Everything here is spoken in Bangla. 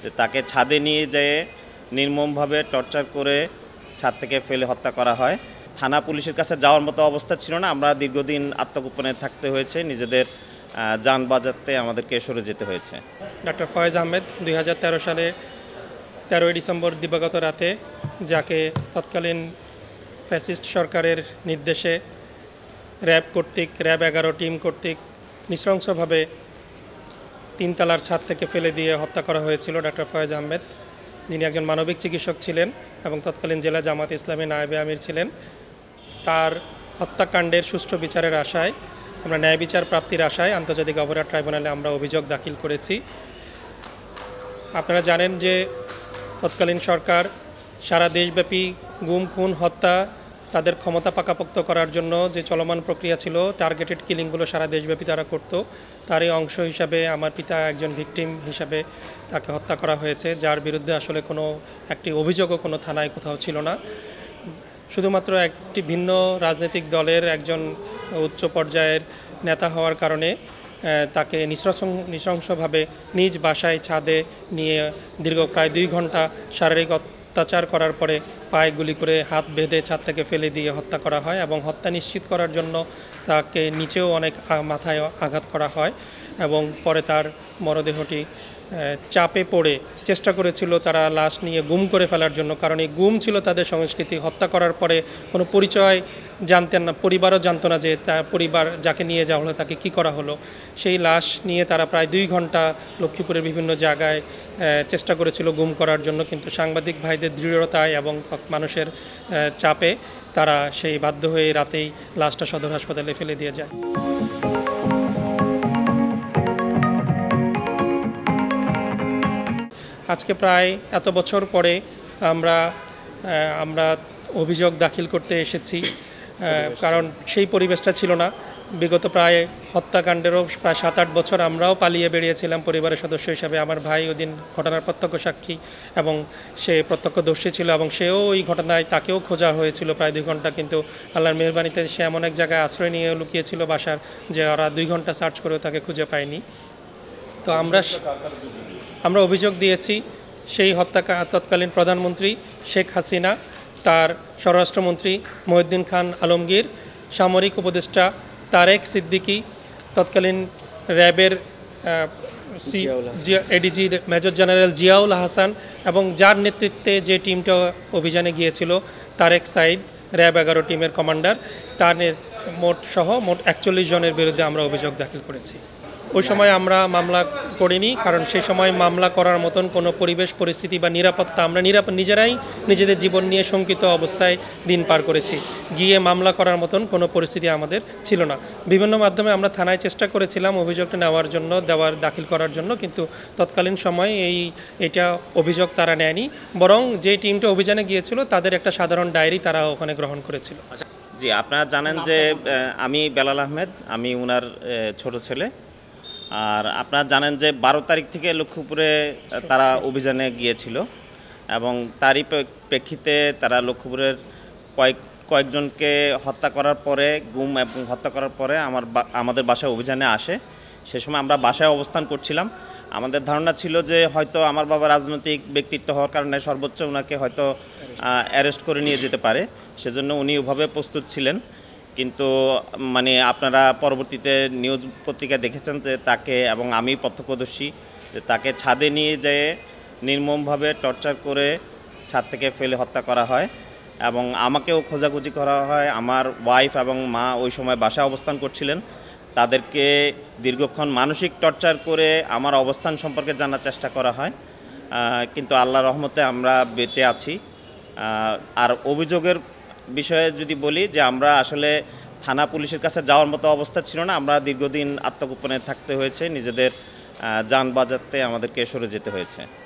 যে তাকে ছাদে নিয়ে যেয়ে নির্মমভাবে টর্চার করে ছাদ থেকে ফেলে হত্যা করা হয়। থানা পুলিশের কাছে যাওয়ার মতো অবস্থা ছিল না, আমরা দীর্ঘদিন আত্মগোপনে থাকতে হয়েছে, নিজেদের যান বাজাতে আমাদেরকে সরে যেতে হয়েছে। ডক্টর ফয়েজ আহমেদ 2013 সালে 13ই ডিসেম্বর দিবাগত রাতে, যাকে তৎকালীন ফ্যাসিস্ট সরকারের নির্দেশে র্যাব 11 টিম কর্তৃক নৃশংসভাবে তিনতলার ছাদ থেকে ফেলে দিয়ে হত্যা করা হয়েছিল ডক্টর ফয়েজ আহমেদ, যিনি একজন মানবিক চিকিৎসক ছিলেন এবং তৎকালীন জেলা জামাত ইসলামী নায়েবে আমির ছিলেন। তার হত্যাকাণ্ডের সুষ্ঠু বিচারের আশায়, আমরা ন্যায় বিচার প্রাপ্তির আশায় আন্তর্জাতিক অপরাধ ট্রাইব্যুনালে আমরা অভিযোগ দাখিল করেছি। আপনারা জানেন যে তৎকালীন সরকার সারা দেশব্যাপী গুম, খুন, হত্যা, তাদের ক্ষমতা পাকাপোক্ত করার জন্য যে চলমান প্রক্রিয়া ছিল, টার্গেটেড কিলিংগুলো সারা দেশব্যাপী তারা করত। তারই অংশ হিসাবে আমার পিতা একজন ভিকটিম হিসাবে তাকে হত্যা করা হয়েছে, যার বিরুদ্ধে আসলে কোনো একটি অভিযোগও কোনো থানায় কোথাও ছিল না। শুধুমাত্র একটি ভিন্ন রাজনৈতিক দলের একজন উচ্চ পর্যায়ের নেতা হওয়ার কারণে তাকে নৃশংসভাবে নিজ বাসায় ছাদে নিয়ে দীর্ঘ প্রায় 2 ঘন্টা শারীরিক অত্যাচার করার পরে পায়ে গুলি করে হাত বেঁধে ছাদ থেকে ফেলে দিয়ে হত্যা করা হয় এবং হত্যা নিশ্চিত করার জন্য তাকে নিচেও অনেক মাথায় আঘাত করা হয় এবং পরে তার মরদেহটি চাপে পড়ে চেষ্টা করেছিল তারা লাশ নিয়ে গুম করে ফেলার জন্য, কারণ এই গুম ছিল তাদের সংস্কৃতি। হত্যা করার পরে কোনো পরিচয় জানতেন না, পরিবারও জানতো না যে তার পরিবার যাকে নিয়ে যাওয়া হলো তাকে কী করা হলো। সেই লাশ নিয়ে তারা প্রায় 2 ঘন্টা লক্ষ্মীপুরের বিভিন্ন জায়গায় চেষ্টা করেছিল গুম করার জন্য, কিন্তু সাংবাদিক ভাইদের দৃঢ়তায় এবং মানুষের চাপে তারা সেই বাধ্য হয়ে রাতেই লাশটা সদর হাসপাতালে ফেলে দিয়ে যায়। আজকে প্রায় এত বছর পরে আমরা অভিযোগ দাখিল করতে এসেছি, কারণ সেই পরিবেশটা ছিল না। বিগত প্রায় হত্যাকাণ্ডেরও প্রায় 7-8 বছর আমরাও পালিয়ে বেরিয়েছিলাম পরিবারের সদস্য হিসাবে। আমার ভাই ওদিন ঘটনার প্রত্যক্ষ সাক্ষী এবং সে প্রত্যক্ষদর্শী ছিল এবং সেও ওই ঘটনায়, তাকেও খোঁজা হয়েছিল প্রায় 2 ঘন্টা, কিন্তু আল্লাহর মেহেরবানিতে সে এমন এক জায়গায় আশ্রয় নিয়ে লুকিয়েছিল বাসার, যে ওরা 2 ঘন্টা সার্চ করেও তাকে খুঁজে পায়নি। তো আমরা অভিযোগ দিয়েছি সেই তৎকালীন প্রধানমন্ত্রী শেখ হাসিনা, তার স্বরাষ্ট্রমন্ত্রী মহিউদ্দিন খান আলমগীর, সামরিক উপদেষ্টা তারেক সিদ্দিকী, তৎকালীন র্যাবের ADG major general Ziaul Hasan এবং যার নেতৃত্বে যে টিমটা অভিযানে গিয়েছিল তারেক সাইদ, র্যাব 11 টিমের কমান্ডার, তার মোট 41 জনের বিরুদ্ধে আমরা অভিযোগ দাখিল করেছি। ওই সময় আমরা মামলা করিনি, কারণ সেই সময় মামলা করার মতন কোনো পরিবেশ পরিস্থিতি বা নিরাপত্তা, আমরা নিজেরাই নিজেদের জীবন নিয়ে শঙ্কিত অবস্থায় দিন পার করেছি। গিয়ে মামলা করার মতন কোনো পরিস্থিতি আমাদের ছিল না। বিভিন্ন মাধ্যমে আমরা থানায় চেষ্টা করেছিলাম অভিযোগটা নেওয়ার জন্য, দাখিল করার জন্য, কিন্তু তৎকালীন সময়ে এটা অভিযোগ তারা নেয়নি, বরং যে টিমটা অভিযানে গিয়েছিল তাদের একটা সাধারণ ডায়েরি তারা ওখানে গ্রহণ করেছিল। জি, আপনারা জানেন যে আমি বেলাল আহমেদ, আমি ওনার ছোট ছেলে। আর আপনারা জানেন যে 12 তারিখ থেকে লক্ষ্মীপুরে তারা অভিযানে গিয়েছিল এবং তারই প্রেক্ষিতে তারা লক্ষ্মীপুরের কয়েকজনকে হত্যা করার পরে, গুম এবং হত্যা করার পরে আমাদের বাসায় অভিযানে আসে। সে সময় আমরা বাসায় অবস্থান করছিলাম। আমাদের ধারণা ছিল যে হয়তো আমার বাবা রাজনৈতিক ব্যক্তিত্ব হওয়ার কারণে সর্বোচ্চ ওনাকে হয়তো অ্যারেস্ট করে নিয়ে যেতে পারে, সেজন্য উনি ওভাবে প্রস্তুত ছিলেন। কিন্তু আপনারা পরবর্তীতে নিউজ পত্রিকায় দেখেছেন যে তাকে, এবং আমি প্রত্যক্ষদর্শী, যে তাকে ছাদে নিয়ে যেয়ে নির্মমভাবে টর্চার করে ছাদ থেকে ফেলে হত্যা করা হয় এবং আমাকেও খোঁজাখুঁজি করা হয়। আমার ওয়াইফ এবং মা ওই সময় বাসায় অবস্থান করছিলেন, তাদেরকে দীর্ঘক্ষণ মানসিক টর্চার করে আমার অবস্থান সম্পর্কে জানার চেষ্টা করা হয়, কিন্তু আল্লাহর রহমতে আমরা বেঁচে আছি। আর অভিযোগের বিষয়ে যদি বলি, যে আমরা আসলে থানা পুলিশের কাছে যাওয়ার মতো অবস্থা ছিল না, আমরা দীর্ঘদিন আত্মগোপনে থাকতে হয়েছে, নিজেদের যান বাজাতে আমাদেরকে সরে যেতে হয়েছে।